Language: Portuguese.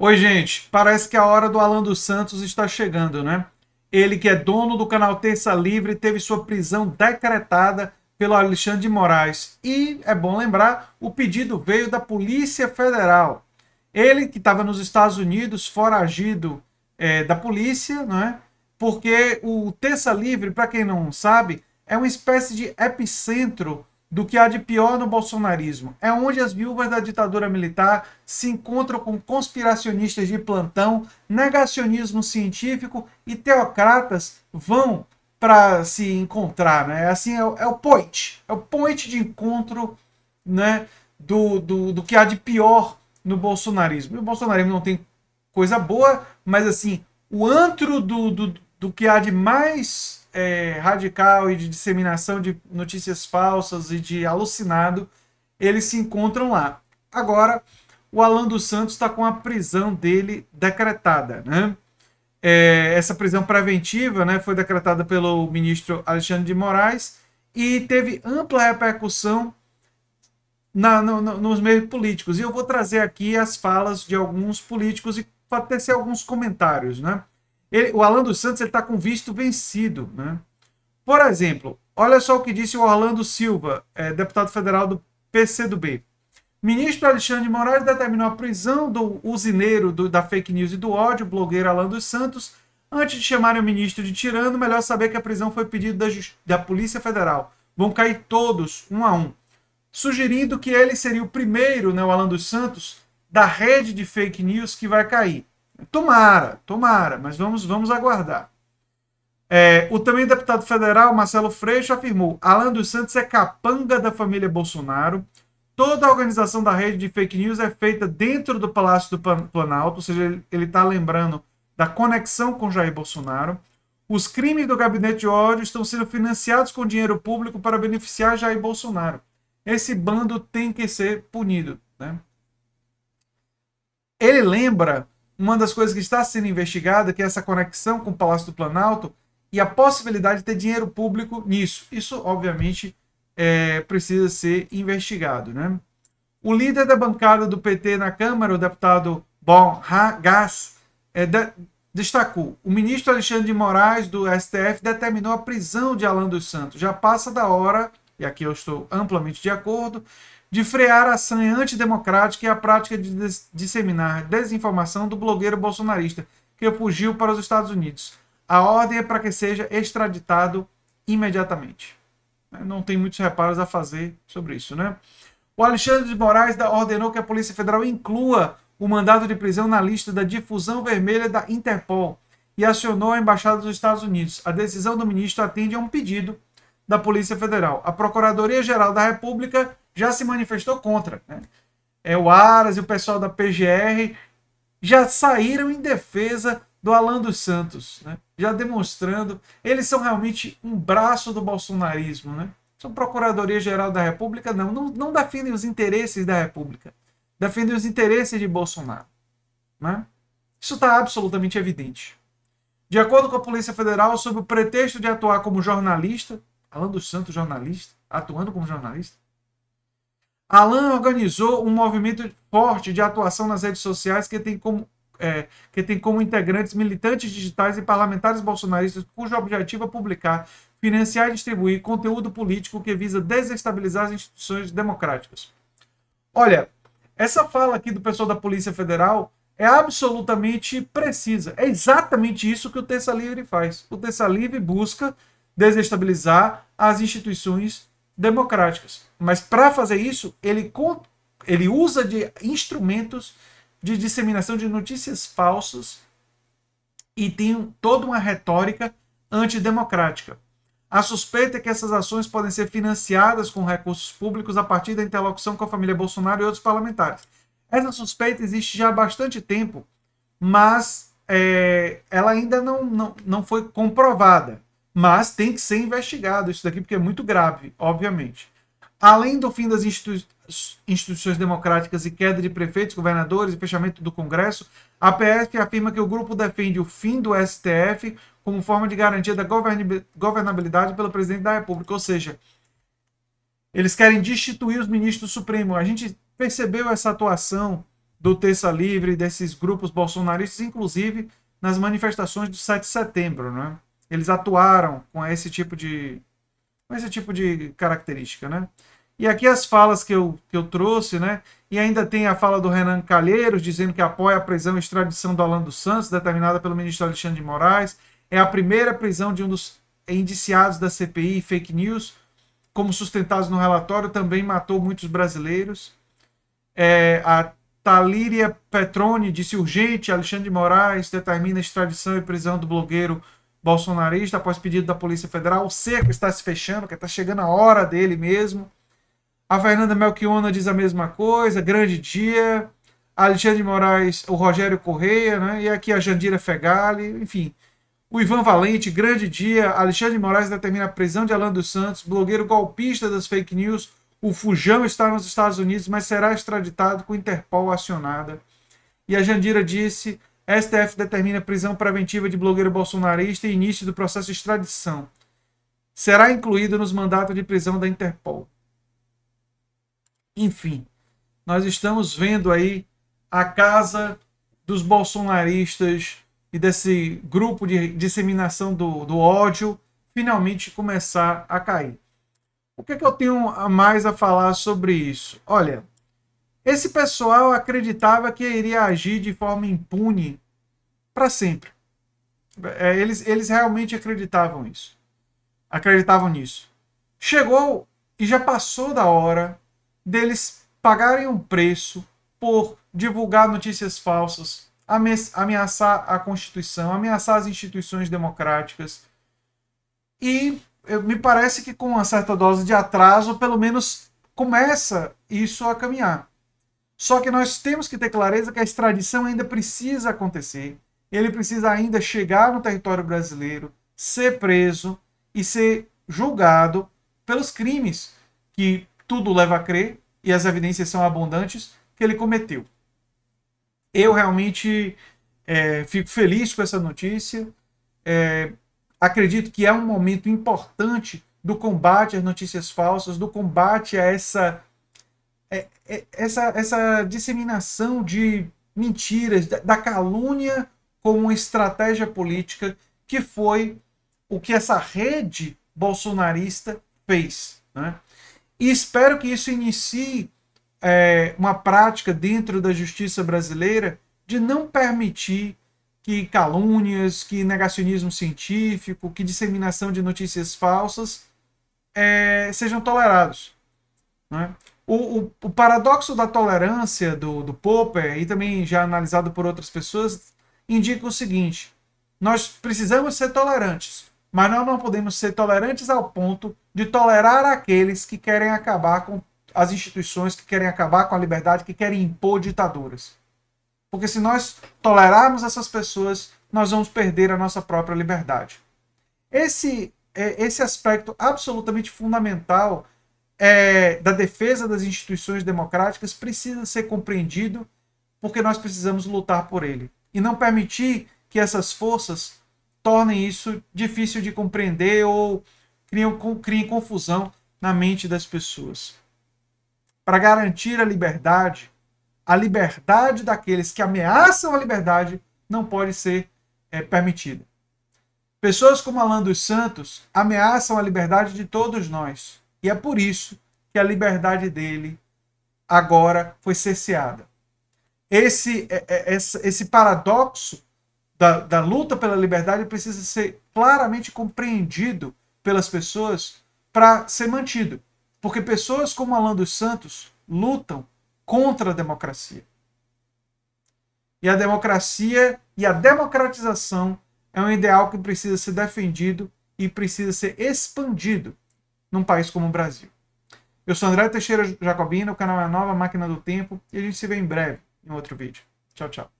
Oi, gente. Parece que a hora do Alan dos Santos está chegando, né? Ele que é dono do canal Terça Livre teve sua prisão decretada pelo Alexandre de Moraes. E é bom lembrar, o pedido veio da Polícia Federal. Ele que estava nos Estados Unidos, foragido da polícia, né? Porque o Terça Livre, para quem não sabe, é uma espécie de epicentro do que há de pior no bolsonarismo. É onde as viúvas da ditadura militar se encontram com conspiracionistas de plantão, negacionismo científico e teocratas vão para se encontrar, né? Assim, é o point de encontro, né, do que há de pior no bolsonarismo. E o bolsonarismo não tem coisa boa, mas assim, o antro do que há de mais radical e de disseminação de notícias falsas e de alucinado, eles se encontram lá. Agora, o Alan dos Santos está com a prisão dele decretada, né? Essa prisão preventiva, né, foi decretada pelo ministro Alexandre de Moraes e teve ampla repercussão nos meios políticos. E eu vou trazer aqui as falas de alguns políticos e tecer alguns comentários, né? O Alan dos Santos está com visto vencido, né? Por exemplo, olha só o que disse o Orlando Silva, deputado federal do PCdoB. Ministro Alexandre de Moraes determinou a prisão do usineiro da fake news e do ódio, blogueiro Alan dos Santos. Antes de chamarem o ministro de tirano, melhor saber que a prisão foi pedido da Polícia Federal. Vão cair todos, um a um. Sugerindo que ele seria o primeiro, né, o Alan dos Santos, da rede de fake news que vai cair. Tomara, mas vamos aguardar. O também deputado federal Marcelo Freixo afirmou: Alan dos Santos é capanga da família Bolsonaro. Toda a organização da rede de fake news é feita dentro do Palácio do Planalto, ou seja, ele está lembrando da conexão com Jair Bolsonaro. Os crimes do gabinete de ódio estão sendo financiados com dinheiro público para beneficiar Jair Bolsonaro. Esse bando tem que ser punido, né? Ele lembra uma das coisas que está sendo investigada, que é essa conexão com o Palácio do Planalto e a possibilidade de ter dinheiro público nisso. Isso, obviamente, precisa ser investigado, né? O líder da bancada do PT na Câmara, o deputado Bom Gás, destacou: o ministro Alexandre de Moraes, do STF, determinou a prisão de Alan dos Santos. Já passa da hora, e aqui eu estou amplamente de acordo, de frear a sanha antidemocrática e a prática de disseminar desinformação do blogueiro bolsonarista que fugiu para os Estados Unidos. A ordem é para que seja extraditado imediatamente. Não tem muitos reparos a fazer sobre isso, né? O Alexandre de Moraes ordenou que a Polícia Federal inclua o mandado de prisão na lista da difusão vermelha da Interpol e acionou a Embaixada dos Estados Unidos. A decisão do ministro atende a um pedido da Polícia Federal. A Procuradoria-Geral da República já se manifestou contra, né? O Aras e o pessoal da PGR já saíram em defesa do Alan dos Santos, né? Já demonstrando, eles são realmente um braço do bolsonarismo, né? São Procuradoria-Geral da República, não defendem os interesses da República, defendem os interesses de Bolsonaro, né? Isso está absolutamente evidente. De acordo com a Polícia Federal, sob o pretexto de atuar como jornalista, Alan dos Santos, jornalista, atuando como jornalista, Alan organizou um movimento forte de atuação nas redes sociais que tem como integrantes militantes digitais e parlamentares bolsonaristas, cujo objetivo é publicar, financiar e distribuir conteúdo político que visa desestabilizar as instituições democráticas. Olha, essa fala aqui do pessoal da Polícia Federal é absolutamente precisa. É exatamente isso que o Terça Livre faz. O Terça Livre busca desestabilizar as instituições democráticas. Mas para fazer isso, ele usa de instrumentos de disseminação de notícias falsas e tem toda uma retórica antidemocrática. A suspeita é que essas ações podem ser financiadas com recursos públicos a partir da interlocução com a família Bolsonaro e outros parlamentares. Essa suspeita existe já há bastante tempo, mas ela ainda não foi comprovada. Mas tem que ser investigado isso daqui, porque é muito grave, obviamente. Além do fim das instituições democráticas e queda de prefeitos, governadores e fechamento do Congresso, a PF afirma que o grupo defende o fim do STF como forma de garantia da governabilidade pelo presidente da República. Ou seja, eles querem destituir os ministros do Supremo. A gente percebeu essa atuação do Terça Livre, desses grupos bolsonaristas, inclusive nas manifestações do 7 de setembro, né? Eles atuaram com esse tipo de característica, né? E aqui as falas que eu trouxe, né? E ainda tem a fala do Renan Calheiros, dizendo que apoia a prisão e extradição do Alan dos Santos, determinada pelo ministro Alexandre de Moraes. É a primeira prisão de um dos indiciados da CPI fake news, como sustentados no relatório, também matou muitos brasileiros. A Talíria Petroni disse urgente, Alexandre de Moraes determina a extradição e prisão do blogueiro bolsonarista após pedido da Polícia Federal. O cerco está se fechando, que está chegando a hora dele mesmo. A Fernanda Melchiona diz a mesma coisa, grande dia. A Alexandre de Moraes, o Rogério Correia, né? E aqui a Jandira Fegali, enfim. O Ivan Valente, grande dia. Alexandre de Moraes determina a prisão de Alan dos Santos, blogueiro golpista das fake news. O Fujão está nos Estados Unidos, mas será extraditado com Interpol acionada. E a Jandira disse, STF determina prisão preventiva de blogueiro bolsonarista e início do processo de extradição. Será incluído nos mandatos de prisão da Interpol. Enfim, nós estamos vendo aí a casa dos bolsonaristas e desse grupo de disseminação do ódio finalmente começar a cair. O que eu tenho a mais a falar sobre isso? Olha, esse pessoal acreditava que iria agir de forma impune para sempre. Eles realmente acreditavam isso. Acreditavam nisso. Chegou e já passou da hora deles pagarem um preço por divulgar notícias falsas, ameaçar a Constituição, ameaçar as instituições democráticas. E me parece que com uma certa dose de atraso, pelo menos começa isso a caminhar. Só que nós temos que ter clareza que a extradição ainda precisa acontecer. Ele precisa ainda chegar no território brasileiro, ser preso e ser julgado pelos crimes que tudo leva a crer, e as evidências são abundantes, que ele cometeu. Eu realmente fico feliz com essa notícia. Acredito que é um momento importante do combate às notícias falsas, do combate a essa disseminação de mentiras, da calúnia como uma estratégia política, que foi o que essa rede bolsonarista fez, né? E espero que isso inicie uma prática dentro da justiça brasileira de não permitir que calúnias, que negacionismo científico, que disseminação de notícias falsas sejam tolerados, né? O paradoxo da tolerância do Popper, e também já analisado por outras pessoas, indica o seguinte: nós precisamos ser tolerantes, mas nós não podemos ser tolerantes ao ponto de tolerar aqueles que querem acabar com as instituições, que querem acabar com a liberdade, que querem impor ditaduras. Porque se nós tolerarmos essas pessoas, nós vamos perder a nossa própria liberdade. Esse aspecto absolutamente fundamental da defesa das instituições democráticas precisa ser compreendido, porque nós precisamos lutar por ele. E não permitir que essas forças tornem isso difícil de compreender ou criem confusão na mente das pessoas. Para garantir a liberdade daqueles que ameaçam a liberdade não pode ser permitida. Pessoas como Alan dos Santos ameaçam a liberdade de todos nós. E é por isso que a liberdade dele agora foi cerceada. Esse paradoxo da luta pela liberdade precisa ser claramente compreendido pelas pessoas para ser mantido. Porque pessoas como Alan dos Santos lutam contra a democracia. E a democracia e a democratização é um ideal que precisa ser defendido e precisa ser expandido num país como o Brasil. Eu sou André Teixeira Jacobina, o canal é a Nova Máquina do Tempo, e a gente se vê em breve em outro vídeo. Tchau, tchau.